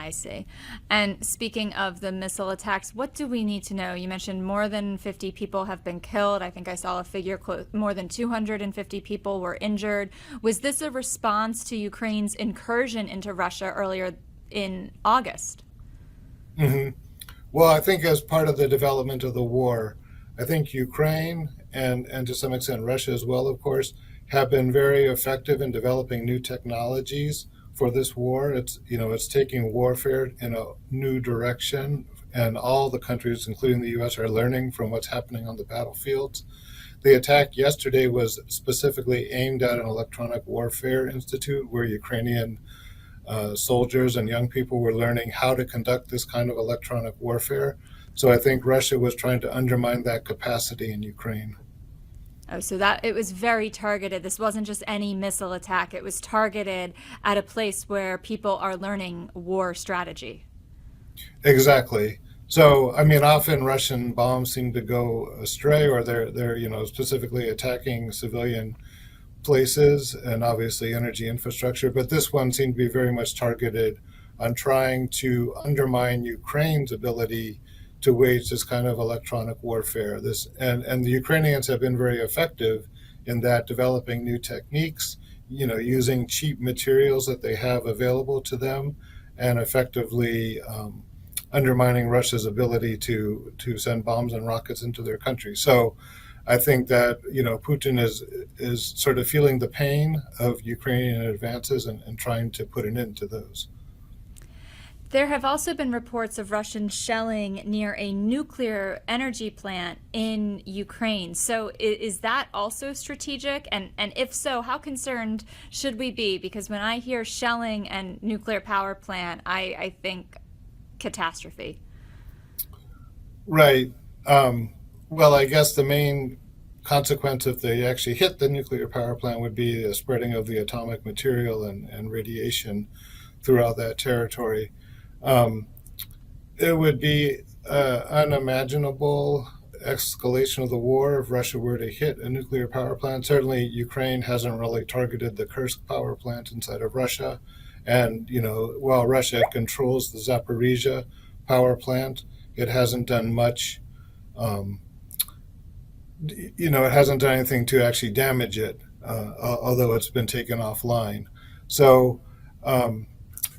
I see. And speaking of the missile attacks, what do we need to know? You mentioned more than 50 people have been killed. I think I saw a figure more than 250 people were injured. Was this a response to Ukraine's incursion into Russia earlier in August? hmm Well, I think as part of the development of the war, I think Ukraine and to some extent Russia as well, of course, have been very effective in developing new technologies for this war. It's taking warfare in a new direction, and all the countries, including the U.S., are learning from what's happening on the battlefields. The attack yesterday was specifically aimed at an electronic warfare institute where Ukrainian soldiers and young people were learning how to conduct this kind of electronic warfare. So I think Russia was trying to undermine that capacity in Ukraine. Oh, so that it was very targeted. This wasn't just any missile attack. It was targeted at a place where people are learning war strategy. Exactly. So, I mean, often Russian bombs seem to go astray, or they're specifically attacking civilian places and obviously energy infrastructure. But this one seemed to be very much targeted on trying to undermine Ukraine's ability to wage this kind of electronic warfare. And the Ukrainians have been very effective in that, developing new techniques, using cheap materials that they have available to them, and effectively undermining Russia's ability to send bombs and rockets into their country. So I think that Putin is sort of feeling the pain of Ukrainian advances and trying to put an end to those. There have also been reports of Russian shelling near a nuclear energy plant in Ukraine. So is that also strategic? And if so, how concerned should we be? Because when I hear shelling and nuclear power plant, I think catastrophe. Right. Well, I guess the main consequence if they actually hit the nuclear power plant would be the spreading of the atomic material and radiation throughout that territory. Um, it would be unimaginable escalation of the war if Russia were to hit a nuclear power plant. Certainly, Ukraine hasn't really targeted the Kursk power plant inside of Russia. And, while Russia controls the Zaporizhia power plant, it hasn't done much. Um, it hasn't done anything to actually damage it, although it's been taken offline. So,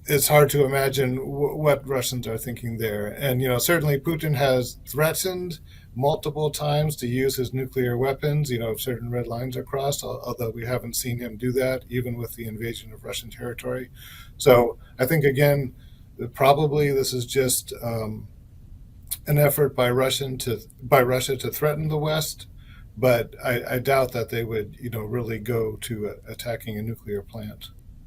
it's hard to imagine what Russians are thinking there. And, certainly Putin has threatened multiple times to use his nuclear weapons, if certain red lines are crossed, although we haven't seen him do that, even with the invasion of Russian territory. So I think, again, probably this is just an effort by Russia to threaten the West, but I doubt that they would, really go to attacking a nuclear plant.